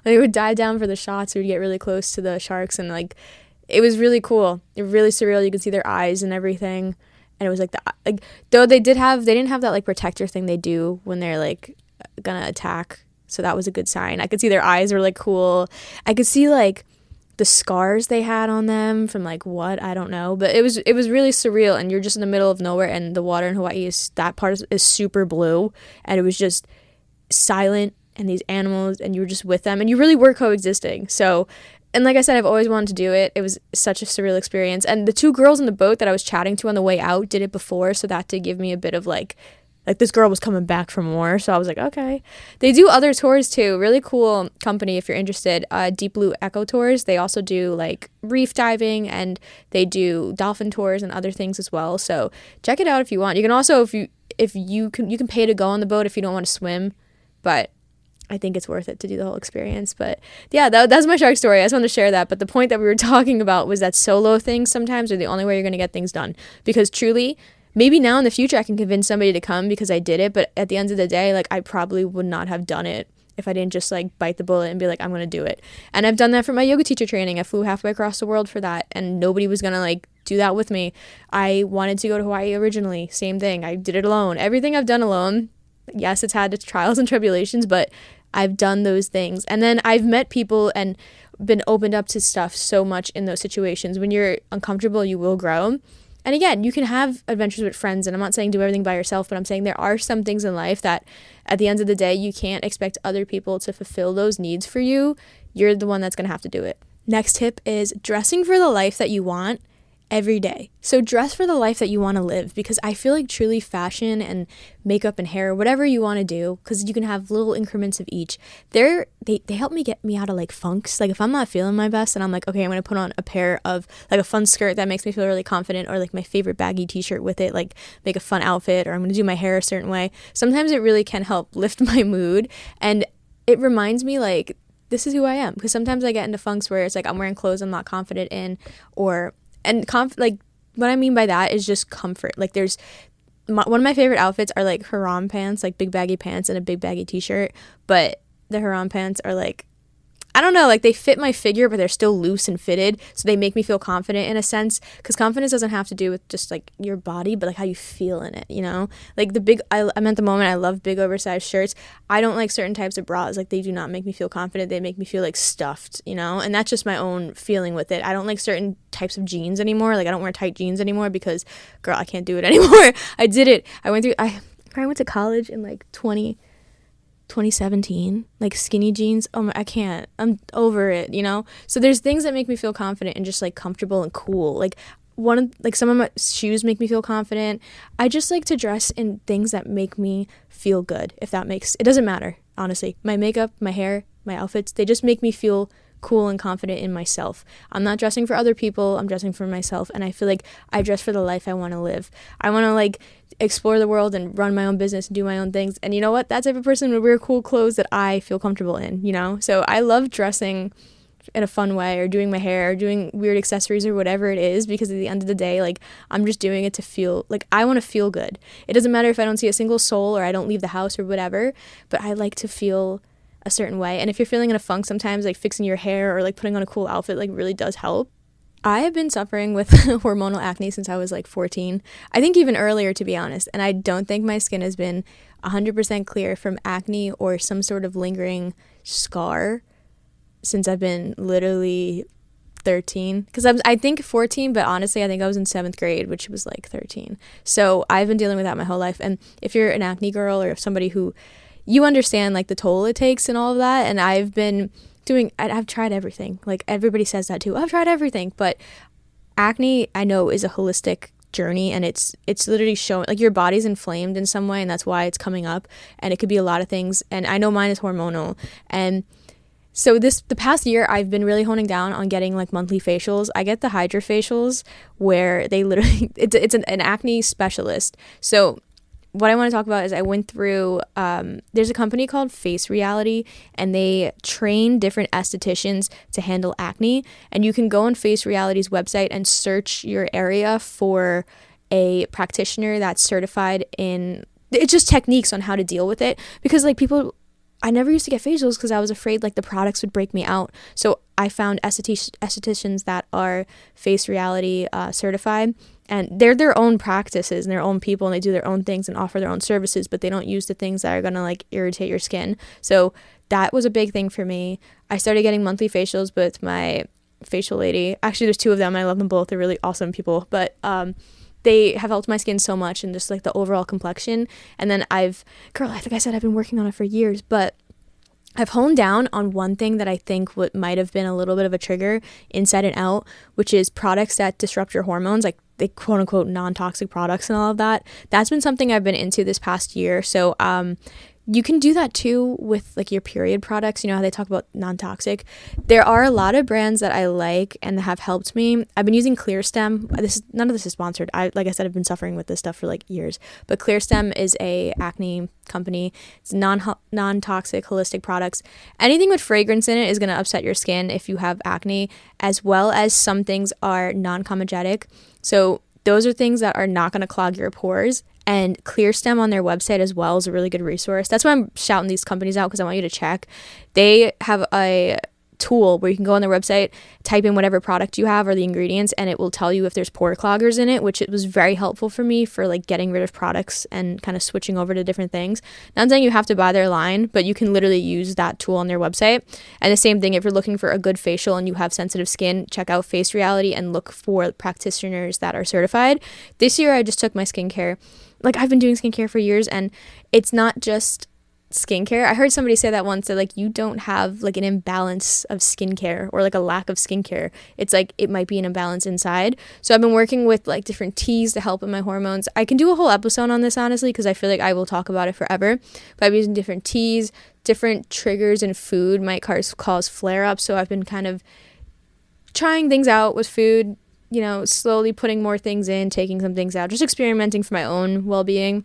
We would dive down for the shots, we would get really close to the sharks, and like it was really cool. It was really surreal. You could see their eyes and everything. And it was like though they didn't have that like protector thing they do when they're like gonna attack. So that was a good sign. I could see their eyes were like cool. I could see like the scars they had on them from like what, I don't know. But it was really surreal, and you're just in the middle of nowhere, and the water in Hawaii is super blue, and it was just silent, and these animals, and you were just with them, and you really were coexisting. So, and like I said, I've always wanted to do it. It was such a surreal experience. And the two girls in the boat that I was chatting to on the way out did it before, so that did give me a bit of like this girl was coming back for more. So I was like, okay. They do other tours too. Really cool company if you're interested. Deep Blue Echo Tours. They also do like reef diving, and they do dolphin tours and other things as well. So check it out if you want. You can also, if you can pay to go on the boat if you don't want to swim, but I think it's worth it to do the whole experience. But yeah, that's my shark story. I just wanted to share that. But the point that we were talking about was that solo things sometimes are the only way you're going to get things done. Because truly, maybe now in the future I can convince somebody to come because I did it. But at the end of the day, like I probably would not have done it if I didn't just like bite the bullet and be like, I'm going to do it. And I've done that for my yoga teacher training. I flew halfway across the world for that, and nobody was going to like do that with me. I wanted to go to Hawaii originally. Same thing. I did it alone. Everything I've done alone. Yes, it's had its trials and tribulations, but I've done those things. And then I've met people and been opened up to stuff so much in those situations. When you're uncomfortable, you will grow. And again, you can have adventures with friends, and I'm not saying do everything by yourself, but I'm saying there are some things in life that at the end of the day, you can't expect other people to fulfill those needs for you. You're the one that's going to have to do it. Next tip is dressing for the life that you want every day. So dress for the life that you want to live, because I feel like truly fashion and makeup and hair, whatever you want to do, because you can have little increments of each. They help me get me out of like funks. Like if I'm not feeling my best and I'm like, okay, I'm going to put on a pair of like a fun skirt that makes me feel really confident, or like my favorite baggy t-shirt with it, like make a fun outfit, or I'm going to do my hair a certain way. Sometimes it really can help lift my mood, and it reminds me like this is who I am, because sometimes I get into funks where it's like I'm wearing clothes I'm not confident in, like what I mean by that is just comfort. Like one of my favorite outfits are like harem pants, like big baggy pants and a big baggy t-shirt, but the harem pants are like, I don't know, like they fit my figure, but they're still loose and fitted, so they make me feel confident in a sense, because confidence doesn't have to do with just like your body, but like how you feel in it, you know? Like I'm at the moment, I love big oversized shirts. I don't like certain types of bras. Like they do not make me feel confident. They make me feel like stuffed, you know? And that's just my own feeling with it. I don't like certain types of jeans anymore. Like I don't wear tight jeans anymore because, girl, I can't do it anymore. I did it. I went to college in like 2017, like skinny jeans. I can't. I'm over it, you know? So there's things that make me feel confident and just like comfortable and cool. Like some of my shoes make me feel confident. I just like to dress in things that make me feel good. It doesn't matter, honestly. My makeup, my hair, my outfits, they just make me feel cool and confident in myself. I'm not dressing for other people. I'm dressing for myself. And I feel like I dress for the life I want to live. I want to like explore the world and run my own business and do my own things. And you know what? That type of person would wear cool clothes that I feel comfortable in, you know? So I love dressing in a fun way, or doing my hair, or doing weird accessories, or whatever it is, because at the end of the day, like, I'm just doing it to feel like I want to feel good. It doesn't matter if I don't see a single soul or I don't leave the house or whatever, but I like to feel a certain way. And if you're feeling in a funk sometimes, like fixing your hair or like putting on a cool outfit like really does help. I have been suffering with hormonal acne since I was like 14. I think even earlier, to be honest. And I don't think my skin has been 100% clear from acne or some sort of lingering scar since I've been literally 13. Because I think 14, but honestly, I think I was in 7th grade, which was like 13. So I've been dealing with that my whole life. And if you're an acne girl or somebody who you understand like the toll it takes and all of that, and I've tried everything. Like, everybody says that too. I've tried everything, but acne, I know, is a holistic journey, and it's literally showing like your body's inflamed in some way, and that's why it's coming up. And it could be a lot of things. And I know mine is hormonal. And so the past year, I've been really honing down on getting like monthly facials. I get the Hydra facials where they literally it's an acne specialist. So what I want to talk about is I went through, there's a company called Face Reality, and they train different estheticians to handle acne. And you can go on Face Reality's website and search your area for a practitioner that's certified in, it's just techniques on how to deal with it. Because like I never used to get facials because I was afraid like the products would break me out. So I found estheticians that are Face Reality certified. And they're their own practices and their own people, and they do their own things and offer their own services, but they don't use the things that are going to like irritate your skin. So that was a big thing for me. I started getting monthly facials with my facial lady. Actually, there's 2 of them. I love them both. They're really awesome people. But they have helped my skin so much, and just like the overall complexion. And then I think I said I've been working on it for years, but I've honed down on one thing that I think what might have been a little bit of a trigger inside and out, which is products that disrupt your hormones, like the quote unquote non-toxic products and all of that. That's been something I've been into this past year. So you can do that too with like your period products. You know how they talk about non-toxic. There are a lot of brands that I like and have helped me. I've been using ClearStem. None of this is sponsored. Like I said, I've been suffering with this stuff for like years. But ClearStem is a acne company. It's non-toxic holistic products. Anything with fragrance in it is going to upset your skin if you have acne, as well as some things are non-comedogenic. So those are things that are not going to clog your pores. And ClearStem on their website as well is a really good resource. That's why I'm shouting these companies out, because I want you to check. They have a tool where you can go on their website, type in whatever product you have or the ingredients, and it will tell you if there's pore cloggers in it, which it was very helpful for me for like getting rid of products and kind of switching over to different things. Not saying you have to buy their line, but you can literally use that tool on their website. And the same thing, if you're looking for a good facial and you have sensitive skin, check out Face Reality and look for practitioners that are certified. This year I just took my skincare. Like, I've been doing skincare for years, and it's not just skincare. I heard somebody say that once, that like you don't have like an imbalance of skincare or like a lack of skincare. It's like it might be an imbalance inside. So I've been working with like different teas to help with my hormones. I can do a whole episode on this, honestly, because I feel like I will talk about it forever. But I'm using different teas, different triggers in food might cause flare-ups. So I've been kind of trying things out with food, you know, slowly putting more things in, taking some things out, just experimenting for my own well-being.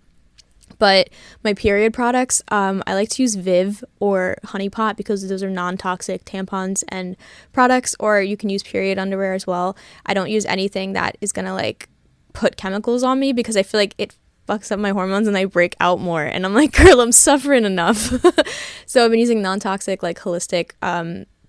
But my period products, I like to use Viv or Honey Pot because those are non-toxic tampons and products, or you can use period underwear as well. I don't use anything that is going to like put chemicals on me, because I feel like it fucks up my hormones and I break out more. And I'm like, girl, I'm suffering enough. So I've been using non-toxic, like holistic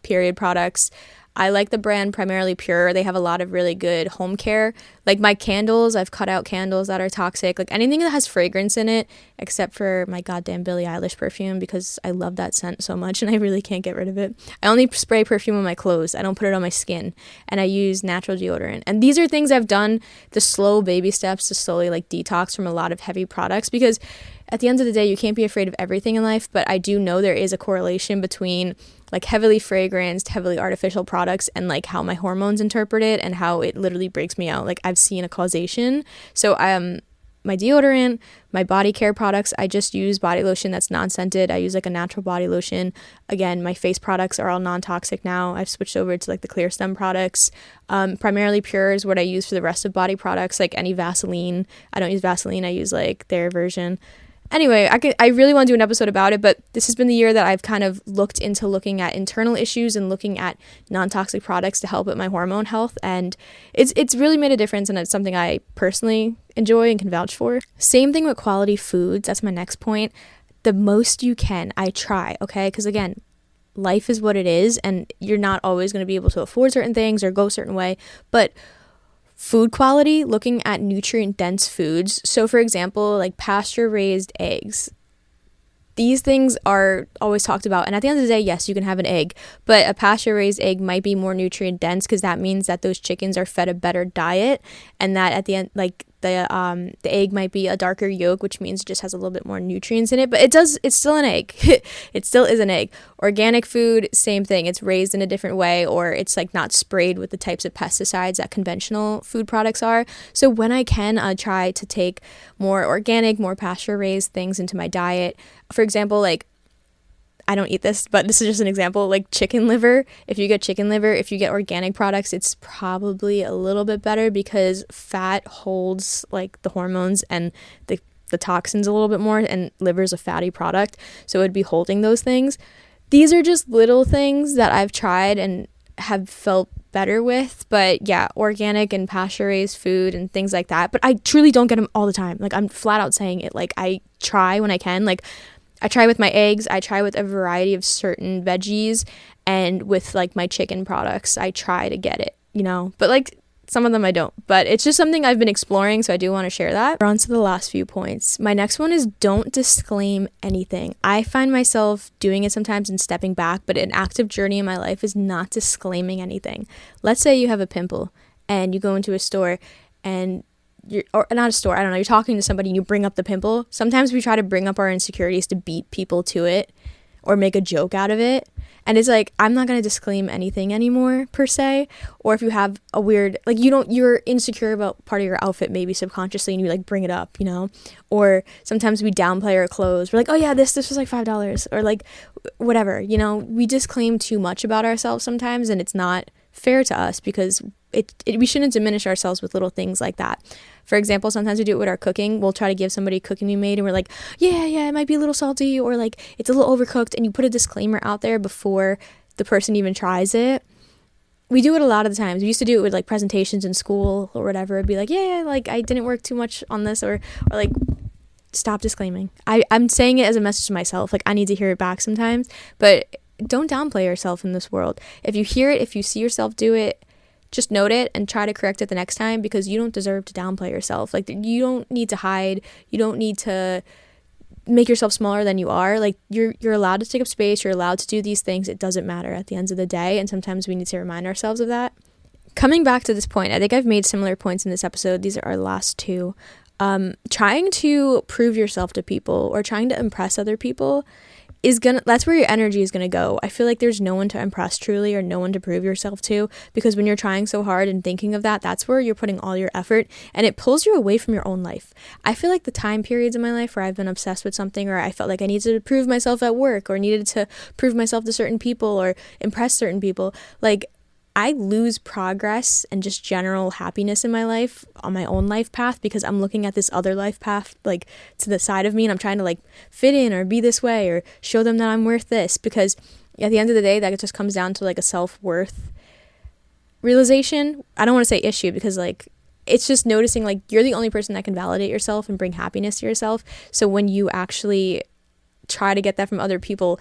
period products. I like the brand Primarily Pure. They have a lot of really good home care. Like my candles, I've cut out candles that are toxic. Like anything that has fragrance in it, except for my goddamn Billie Eilish perfume, because I love that scent so much and I really can't get rid of it. I only spray perfume on my clothes. I don't put it on my skin. And I use natural deodorant. And these are things I've done, the slow baby steps to slowly like detox from a lot of heavy products, because at the end of the day, you can't be afraid of everything in life, but I do know there is a correlation between like heavily fragranced, heavily artificial products and like how my hormones interpret it and how it literally breaks me out. Like I've seen a causation. So my deodorant, my body care products, I just use body lotion that's non-scented. I use like a natural body lotion. Again, my face products are all non-toxic now. I've switched over to like the ClearStem products. Primarily Pure is what I use for the rest of body products, like any Vaseline. I don't use Vaseline. I use like their version. Anyway, I really want to do an episode about it, but this has been the year that I've kind of looked into looking at internal issues and looking at non-toxic products to help with my hormone health, and it's really made a difference, and it's something I personally enjoy and can vouch for. Same thing with quality foods. That's my next point. The most you can, I try, okay? Because again, life is what it is, and you're not always going to be able to afford certain things or go a certain way, but food quality, looking at nutrient dense foods. So for example, like pasture raised eggs. These things are always talked about, and at the end of the day, yes, you can have an egg, but a pasture raised egg might be more nutrient dense because that means that those chickens are fed a better diet, and that at the end, like the egg might be a darker yolk, which means it just has a little bit more nutrients in it, but it's still an egg. It still is an egg. Organic food, same thing. It's raised in a different way, or it's like not sprayed with the types of pesticides that conventional food products are. So when I can, I try to take more organic, more pasture raised things into my diet. For example, like, I don't eat this, but this is just an example, like chicken liver. If you get organic products, it's probably a little bit better because fat holds like the hormones and the toxins a little bit more, and liver is a fatty product, so it would be holding those things. These are just little things that I've tried and have felt better with, but yeah, organic and pasture raised food and things like that. But I truly don't get them all the time. Like, I'm flat out saying it. Like, I try when I can. Like, I try with my eggs, I try with a variety of certain veggies, and with like my chicken products, I try to get it, but like some of them I don't, but it's just something I've been exploring, so I do want to share that. We're on to the last few points. My next one is don't disclaim anything. I find myself doing it sometimes and stepping back, but an active journey in my life is not disclaiming anything. Let's say you have a pimple and you go into a store and or not a store, I don't know, you're talking to somebody and you bring up the pimple. Sometimes we try to bring up our insecurities to beat people to it or make a joke out of it. And it's like, I'm not going to disclaim anything anymore per se. Or if you have a weird, like, you're insecure about part of your outfit maybe subconsciously and you like bring it up, or sometimes we downplay our clothes. We're like, oh yeah, this was like $5 or like whatever, we disclaim too much about ourselves sometimes, and it's not fair to us because we shouldn't diminish ourselves with little things like that. For example, sometimes we do it with our cooking. We'll try to give somebody cooking we made and we're like, yeah, it might be a little salty, or like it's a little overcooked, and you put a disclaimer out there before the person even tries it. We do it a lot of the times. We used to do it with like presentations in school or whatever. It'd be like, yeah, like I didn't work too much on this, or like, stop disclaiming. I'm saying it as a message to myself. Like, I need to hear it back sometimes, but don't downplay yourself in this world. If you hear it, if you see yourself do it, just note it and try to correct it the next time, because you don't deserve to downplay yourself. Like, you don't need to hide. You don't need to make yourself smaller than you are. Like, you're allowed to take up space. You're allowed to do these things. It doesn't matter at the end of the day. And sometimes we need to remind ourselves of that. Coming back to this point, I think I've made similar points in this episode. These are our last two. Trying to prove yourself to people or trying to impress other people that's where your energy is gonna go. I feel like there's no one to impress truly, or no one to prove yourself to, because when you're trying so hard and thinking of that, that's where you're putting all your effort, and it pulls you away from your own life. I feel like the time periods in my life where I've been obsessed with something, or I felt like I needed to prove myself at work, or needed to prove myself to certain people or impress certain people, like, I lose progress and just general happiness in my life on my own life path, because I'm looking at this other life path like to the side of me, and I'm trying to like fit in or be this way or show them that I'm worth this, because at the end of the day, that just comes down to like a self-worth realization. I don't want to say issue, because like it's just noticing like you're the only person that can validate yourself and bring happiness to yourself. So when you actually try to get that from other people,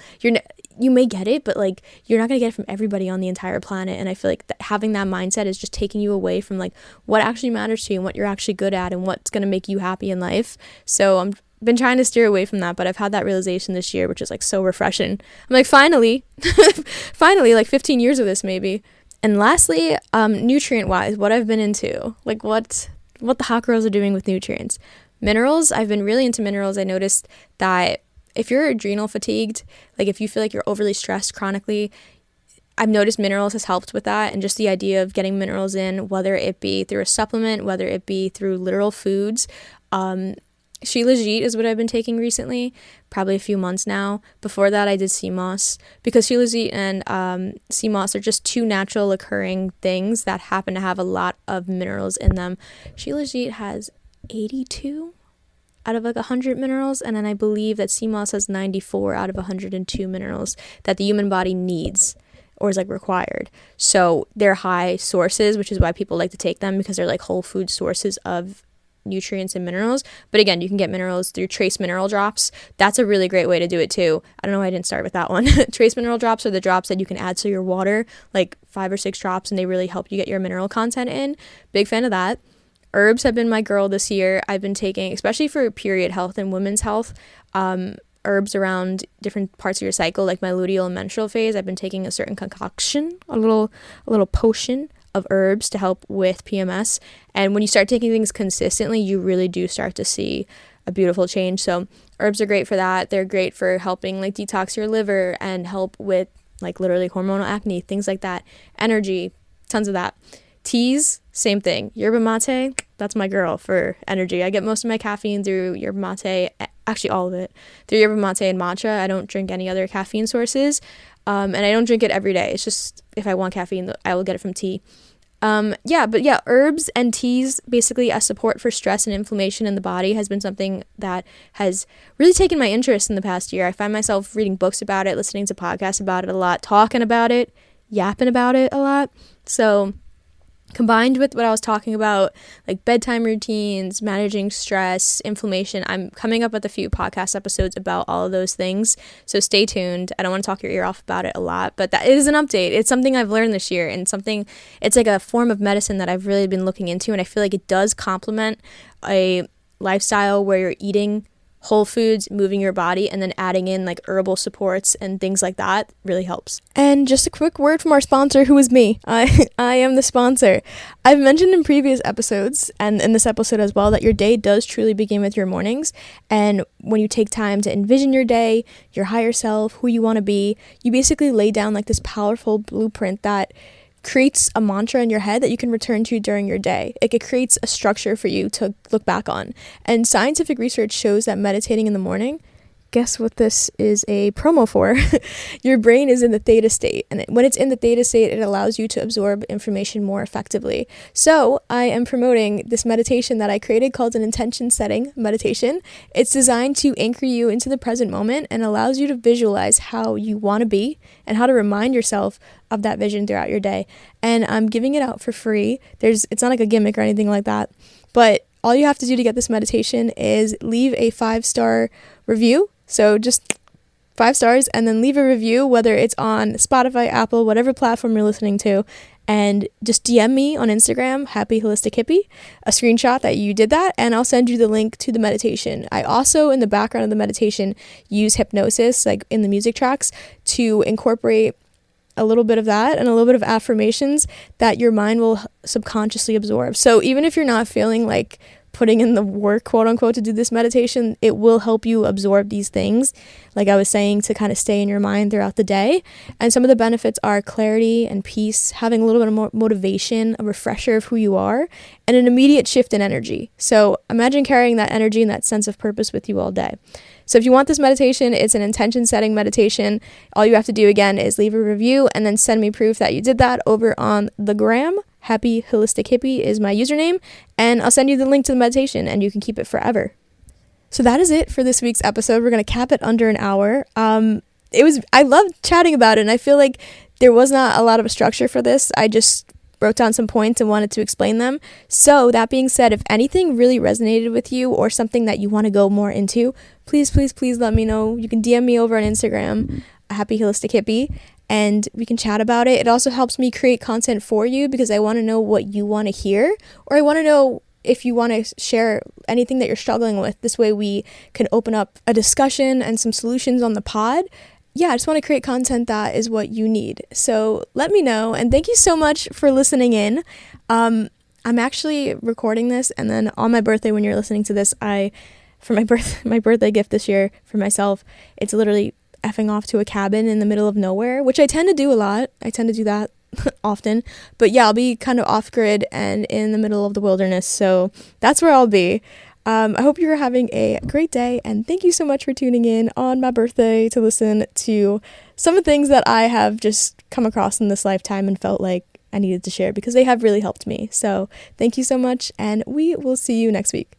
you may get it, but like you're not going to get it from everybody on the entire planet. And I feel like having that mindset is just taking you away from like what actually matters to you and what you're actually good at and what's going to make you happy in life. So I'm been trying to steer away from that, but I've had that realization this year, which is like so refreshing. I'm like, finally like 15 years of this maybe. And lastly, nutrient wise, what I've been into, like what the hot girls are doing with nutrients. Minerals, I've been really into minerals. I noticed that if you're adrenal fatigued, like if you feel like you're overly stressed chronically, I've noticed minerals has helped with that, and just the idea of getting minerals in, whether it be through a supplement, whether it be through literal foods. Shila Jeet is what I've been taking recently, probably a few months now. Before that, I did sea moss, because Shila Jeet and sea moss are just two natural occurring things that happen to have a lot of minerals in them. Shila Jeet has 82 out of like 100 minerals, and then I believe that sea moss has 94 out of 102 minerals that the human body needs or is like required. So they're high sources, which is why people like to take them, because they're like whole food sources of nutrients and minerals. But again, you can get minerals through trace mineral drops. That's a really great way to do it too. I don't know why I didn't start with that one. Trace mineral drops are the drops that you can add to your water, like 5 or 6 drops, and they really help you get your mineral content in. Big fan of that. Herbs have been my girl this year. I've been taking, especially for period health and women's health, herbs around different parts of your cycle, like my luteal and menstrual phase. I've been taking a certain concoction, a little potion of herbs to help with PMS. And when you start taking things consistently, you really do start to see a beautiful change. So herbs are great for that. They're great for helping like detox your liver and help with like literally hormonal acne, things like that. Energy, tons of that. Teas, same thing. Yerba mate, that's my girl for energy. I get most of my caffeine through yerba mate, actually all of it, through yerba mate and matcha. I don't drink any other caffeine sources, and I don't drink it every day. It's just if I want caffeine, I will get it from tea. Herbs and teas, basically as support for stress and inflammation in the body, has been something that has really taken my interest in the past year. I find myself reading books about it, listening to podcasts about it a lot, talking about it, yapping about it a lot. So combined with what I was talking about, like bedtime routines, managing stress, inflammation, I'm coming up with a few podcast episodes about all of those things. So stay tuned. I don't want to talk your ear off about it a lot, but that is an update. It's something I've learned this year, and it's like a form of medicine that I've really been looking into, and I feel like it does complement a lifestyle where you're eating whole foods, moving your body, and then adding in like herbal supports and things like that really helps. And just a quick word from our sponsor, who is me. I am the sponsor. I've mentioned in previous episodes and in this episode as well that your day does truly begin with your mornings. And when you take time to envision your day, your higher self, who you want to be, you basically lay down like this powerful blueprint that creates a mantra in your head that you can return to during your day. It creates a structure for you to look back on. And scientific research shows that meditating in the morning, guess what this is a promo for? Your brain is in the theta state. And when it's in the theta state, it allows you to absorb information more effectively. So I am promoting this meditation that I created called an intention setting meditation. It's designed to anchor you into the present moment and allows you to visualize how you want to be and how to remind yourself of that vision throughout your day. And I'm giving it out for free. It's not like a gimmick or anything like that, but all you have to do to get this meditation is leave a 5-star review. So just 5 stars, and then leave a review, whether it's on Spotify, Apple, whatever platform you're listening to, and just DM me on Instagram, Happy Holistic Hippie, a screenshot that you did that, and I'll send you the link to the meditation. I also, in the background of the meditation, use hypnosis, like in the music tracks, to incorporate a little bit of that and a little bit of affirmations that your mind will subconsciously absorb. So even if you're not feeling like putting in the work, quote unquote, to do this meditation, it will help you absorb these things, like I was saying, to kind of stay in your mind throughout the day. And some of the benefits are clarity and peace, having a little bit of more motivation, a refresher of who you are, and an immediate shift in energy. So imagine carrying that energy and that sense of purpose with you all day. So if you want this meditation, it's an intention setting meditation. All you have to do again is leave a review and then send me proof that you did that over on the gram. Happy Holistic Hippie is my username, and I'll send you the link to the meditation and you can keep it forever. So that is it for this week's episode. We're going to cap it under an hour. I loved chatting about it, and I feel like there was not a lot of a structure for this. I just wrote down some points and wanted to explain them. So that being said, if anything really resonated with you or something that you want to go more into, please let me know. You can DM me over on Instagram, Happy Holistic Hippie, and we can chat about it. It also helps me create content for you because I want to know what you want to hear, or I want to know if you want to share anything that you're struggling with. This way we can open up a discussion and some solutions on the pod. Yeah, I just want to create content that is what you need. So let me know, and thank you so much for listening in. I'm actually recording this, and then on my birthday, when you're listening to this, for my birthday gift this year for myself, it's literally effing off to a cabin in the middle of nowhere, which I tend to do a lot. I tend to do that often. But yeah, I'll be kind of off grid and in the middle of the wilderness. So that's where I'll be. I hope you're having a great day, and thank you so much for tuning in on my birthday to listen to some of the things that I have just come across in this lifetime and felt like I needed to share because they have really helped me. So thank you so much, and we will see you next week.